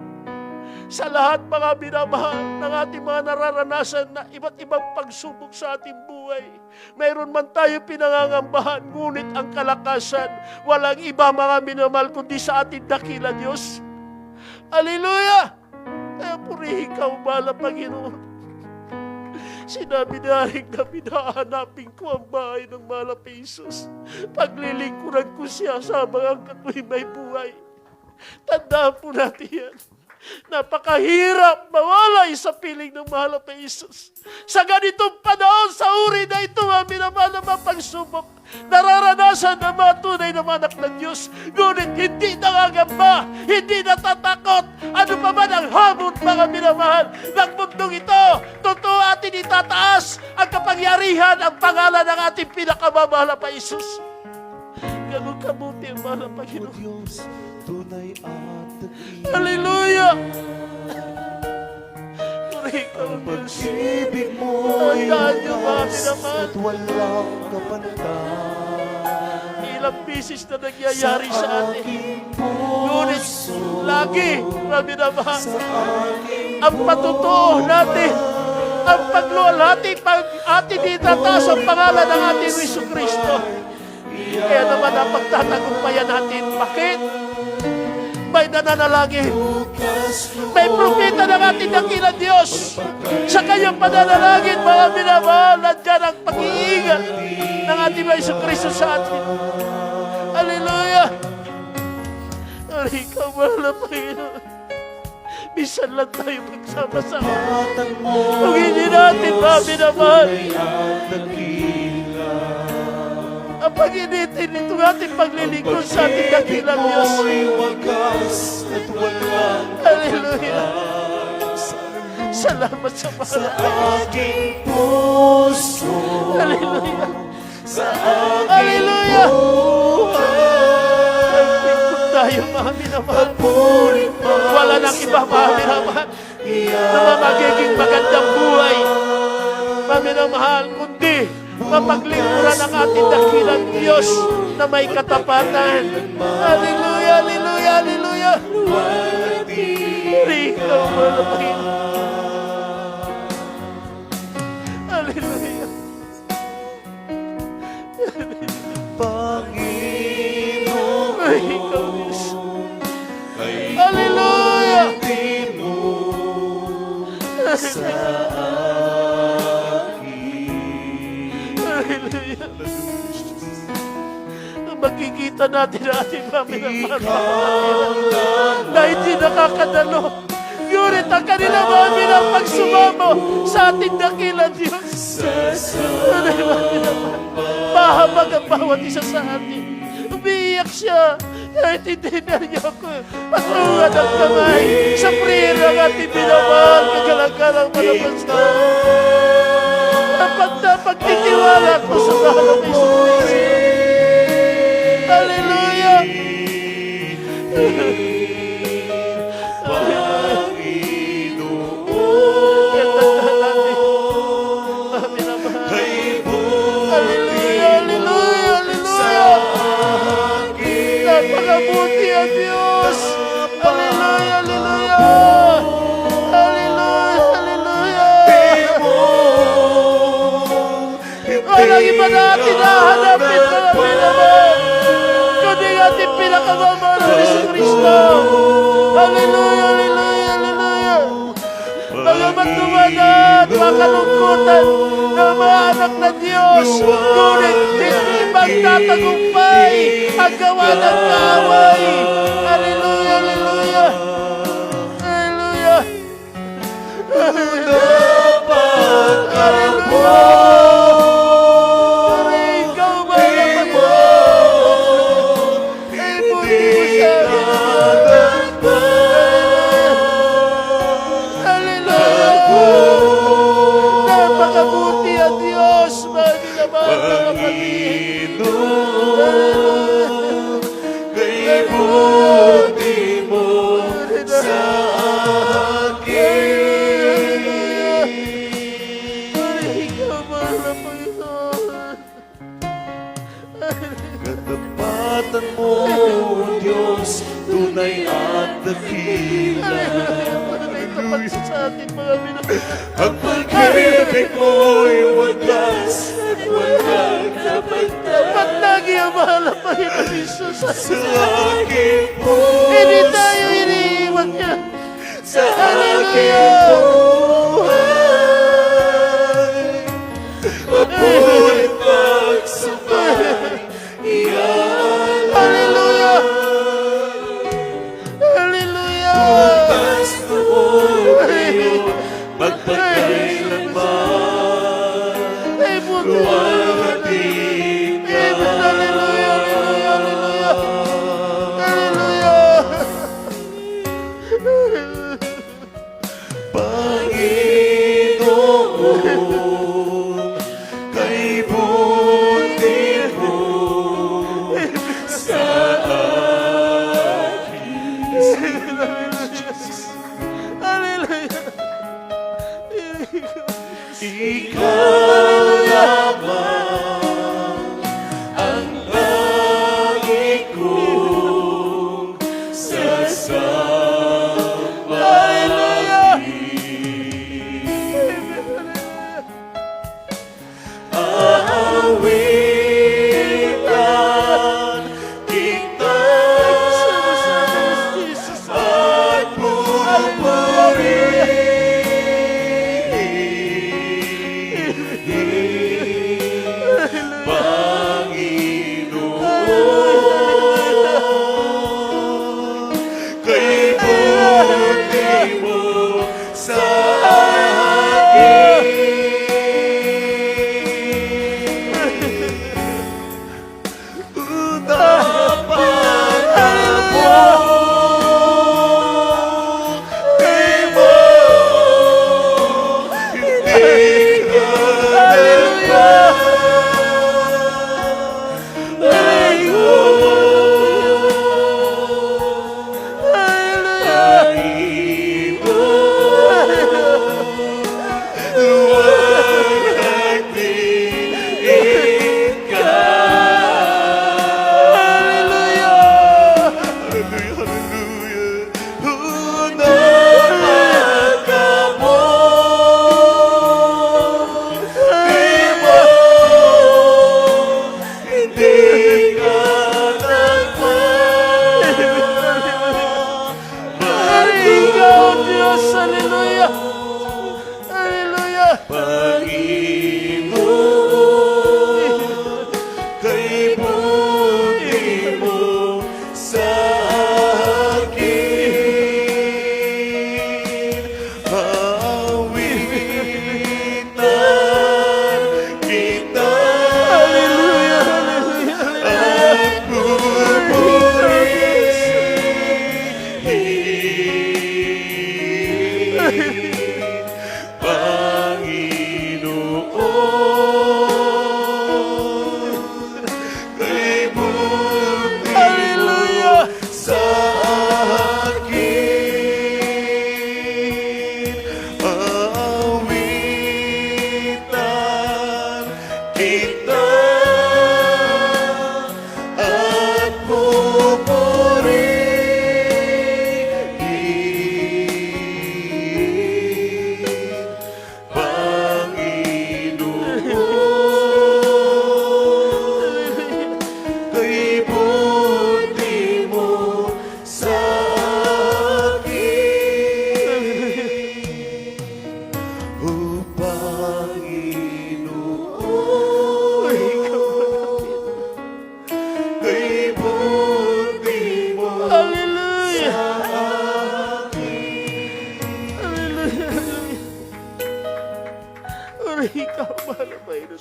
Sa lahat mga minamahal ng ating mga nararanasan na iba't ibang pagsubok sa ating buhay. Mayroon man tayo pinangangambahan, ngunit ang kalakasan, walang iba mga minamahal kundi sa ating dakila Diyos. Hallelujah! Kaya purihin ka, umala Panginoon. Sinabi na rin David, hahanapin ko ang bahay ng mahal na Jesus. Paglilingkuran ko siya sa mga katuloy may buhay. Tandaan po natin yan. Napakahirap mawalay sa piling ng mahal na Jesus. Sa ganitong panahon, sa uri na ito, mga minamahal na mga pagsubok, nararanasan ng mga tunay na mga anak ng Diyos. Ngunit hindi nangangamba, hindi natatakot. Ano pa man ang hamon, mga minamahal, ng mundong ito. Totoo atin itataas ang kapangyarihan, ang pangalan ng ating pinakamamahal na Jesus. Ganun kabuti ang mahal na Panginoon. Tunay at dakilang Hallelujah! Purihin ka ang ang Diyos. pag-ibig mo'y Tandaan niyo, mga wagas minamahal. at walang kapantay. Ilang bisis na nangyayari sa atin. aking Ngunit puso, lagi, mga minamahal, sa aking ang patutuo natin, ang pagluwalhati, pag atin itataas ang pangalan ng ating Jesucristo. Kaya naman ang pagtatagumpayan natin. Bakit? May nananalangin. May propeta ng ating dakilang Diyos. Sa kanyang pananalangin, mga minamahal, nandyan ang pag-iingat ng ating Jesucristo sa atin. Hallelujah! Ikaw, mahal na Panginoon. Minsan lang tayo magsama-sama. batang mo, Kung hindi natin, mga minamahal, tunay at dakilang. ang pag-initin nito ating paglilingkod sa ating dakilang Diyos. Mo'y wagas at walang Hallelujah! Salamat sa sa mahal. aking puso, Hallelujah! sa aking Hallelujah! buhay. Naglingkod tayo, mga minamahal. Puri pa Wala nang iba, mga minamahal, na magiging magandang buhay, mga minamahal, kundi mapaglingkuran ang ating dakilang Diyos na may katapatan. Hallelujah! Hallelujah! Hallelujah! Ikaw, mahal na Panginoon. Hallelujah! Panginoon, Ikaw, Hallelujah! Hallelujah! Makikita natin ang ating mga minamahal na hindi nakakadalo. Ngunit ang kanila mga pinapagsumamo sa ating dakilang Diyos. Mahabag ang bawat isa sa atin. Umiiyak siya. Kahit hindi na niya ako patungan ang kamay sa prayer ng ating minamahal kagalang-galang malapasto. Dapat na pagtitiwala ko sa dalang Isus. Hallelujah! Napakabuti ang Diyos! Hallelujah! Hallelujah! Hallelujah! Hallelujah! Walang iba natin nahanapin mga minamahal kundi ang ating pinakamamahal na Jesucristo! Hallelujah! Hallelujah! Hallelujah! Bagamat dumadaan makalungkutan ng mga anak ng Diyos, ngunit hindi magtatagumpay ang gawa ng kaaway. Hallelujah! Hallelujah! Hallelujah! Hallelujah! Ikaw ba naman mo? Ay, buti mo sa napakabuti ang Diyos, mga minamahal na kapatid. Kay buti mo sa akin. Ikaw, mahal na Panginoon. Katapatan mo, Diyos, tunay at dakila. Tunay tapat sa ating mga minamahal. Ang pag-ibig mo'y wagas at walang kapagtan. Dapat lagi ang mahal na Panginoon Isus. Sa aking Hindi puso, tayo iniiwan niya. sa aking Hallelujah! buhay, mabulit pagsubay, iyan Hallelujah! Hallelujah! ang tumo kayo, magpagkailanman. Ay, buti mo naman. Luwalhati ka. Amen. Hallelujah! Hallelujah! Hallelujah! Hallelujah!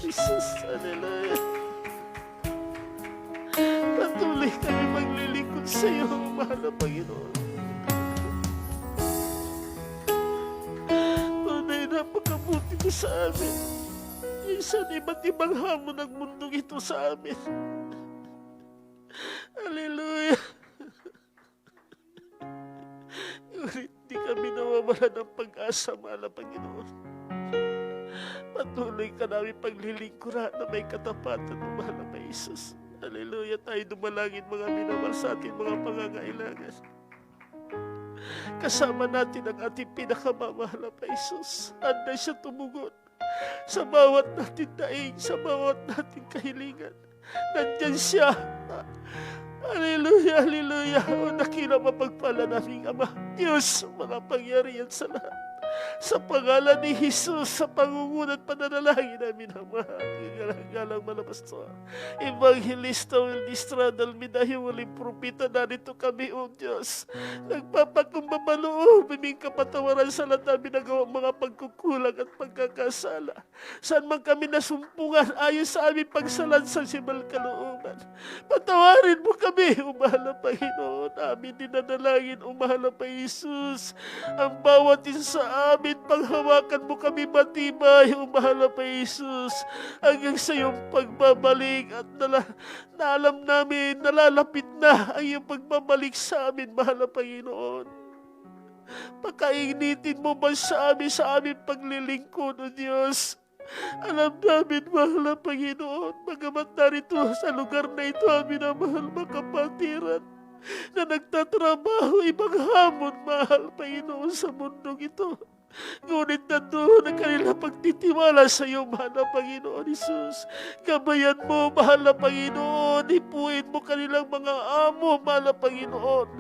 Jesus. Hallelujah. Patuloy kami maglilingkod sa iyo, mahal na Panginoon. Tunay, napakabuti mo sa amin. Minsan, iba't ibang hamon ng mundong ito sa amin. Hallelujah. Ngunit di kami nawawala ng pag-asa, mahal na Panginoon. Patuloy ka namin paglilingkuran na may katapatan ng mahal na Jesus. Hallelujah. Tayo dumalangin mga minamahal sa ating mga pangangailangan. Kasama natin ang ating pinakamamahal na Jesus. Handa siya tumugon sa bawat natin daing, sa bawat nating kahilingan. Nandyan siya. Hallelujah, hallelujah. O dakila mapagpala naming Ama, Diyos, mga pangyarihan sa lahat. Sa pangalan ni Jesus, sa pangungunan pananalangin namin, Ama, galang malabas to. Evangelista Wildistrad Almeida, waling propita, narito kami, O Diyos. Nagpapakumbaba loob, aming kapatawaran sa lahat namin nagawa mga pagkukulang at pagkakasala. Saan man kami nasumpungan, ayon sa aming pagsalan sa sibal kalooban. Patawarin mo kami, O mahal na Panginoon. Amin dinadalangin, O mahal na Jesus. Ang bawat isa sa amin, panghawakan mo kami matibay, O mahal na Jesus. Hanggang sa iyong pagbabalik at na alam namin, nalalapit na ang iyong pagbabalik sa amin, mahal na Panginoon. Pakainitin mo ba sa aming paglilingkod, O Diyos? Alam namin, mahal na Panginoon, bagamat narito sa lugar na ito, amin na mahal makapatiran, na nagtatrabaho ibang hamon, mahal Panginoon, sa mundong ito. Ngunit nandoon ang kanilang pagtitiwala sa iyo, mahal na Panginoon Jesus. Gabayan mo, mahal na Panginoon. Hipuin mo kanilang mga amo, mahal na Panginoon,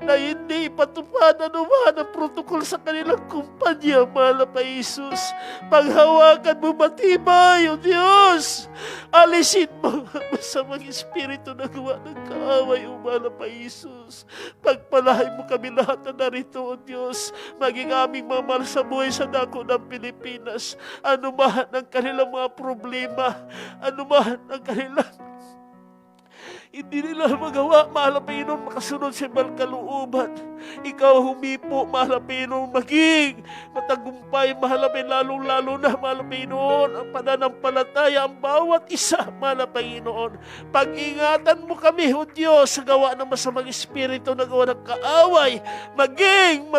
na hindi ipatupad anuman ang protokol sa kanilang kumpanya, mahal na Jesus. Paghawakan mo matibay, O Diyos. Alisin mo ang masamang espiritu na gawa ng kaaway, O mahal na Jesus. Pagpalahay mo kami lahat na narito, O Diyos. Maging aming mamahal sa buhay sa dako ng Pilipinas. Ano man ang kanilang mga problema, ano man ang kanilang hindi nila magawa, mahal na Panginoon, makasunod sa ibang kalooban. Ikaw humipo, mahal na Panginoon, maging matagumpay, mahal na Panginoon, lalong-lalo na, mahal na Panginoon, ang pananampalataya, ang bawat isa, mahal na Panginoon. Pag-ingatan mo kami, O Diyos, sa gawa ng masamang espiritu na gawa ng kaaway, maging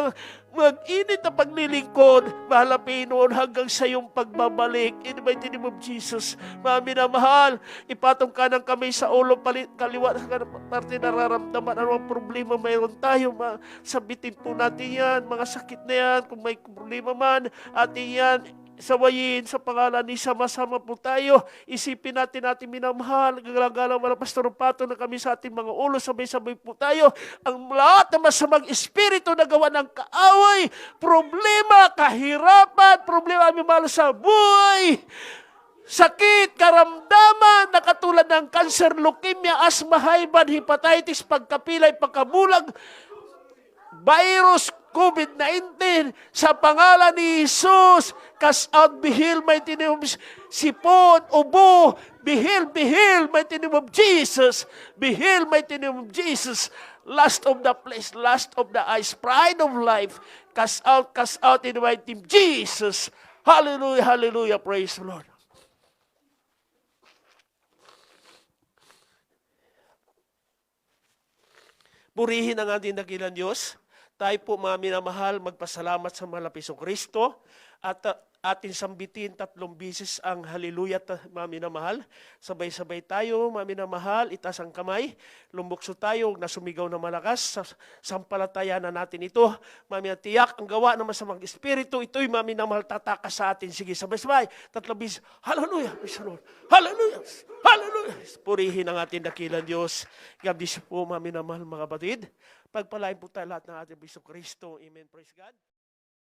mag-init na paglilingkod, mahal na Panginoon, hanggang sa iyong pagbabalik. In the mighty name of Jesus, mami na mahal, ipatong ka ng kamay sa ulo, kaliwa sa parte nararamdaman, anong problema mayroon tayo, sabitin po natin yan, mga sakit na yan, kung may problema man, atin yan, sawayin sa pangalan ni sama-sama po tayo. Isipin natin minamahal, galang-galang mga Pastor Pato na kami sa ating mga ulo, sabay-sabay po tayo. Ang lahat na masamang espiritu na gawa ng kaaway, problema, kahirapan, problema aming mahal sa buhay, sakit, karamdaman na katulad ng cancer, leukemia, asthma, high blood, hepatitis, pagkapilay, pagkabulag, virus, COVID-19, sa pangalan ni Jesus, cast out, be healed, mighty name of Jesus. Sipon, ubo, be healed, mighty name of Jesus. Be healed, mighty name of Jesus. Lust of the flesh, lust of the eyes, pride of life, cast out in the mighty name of Jesus. Hallelujah, hallelujah, praise the Lord. Purihin ang ating dakilang Diyos. Tayo po, mga minamahal, magpasalamat sa malapisong Kristo at atin sambitin 3 bisis ang hallelujah, mga minamahal. Sabay-sabay tayo, mga minamahal, itaas ang kamay, lumbukso tayo, nasumigaw na malakas, sampalataya na natin ito. Mga minatiyak, ang gawa ng masamang espiritu, ito'y mga minamahal tatakas sa atin. Sige, sabay-sabay, 3 bisis, hallelujah, praise the Lord, hallelujah, hallelujah. Purihin ang ating dakilang Diyos. Gabi po, mga minamahal, mga batid. Pagpalain po tayo lahat ng ating Bispo Kristo. Amen. Praise God.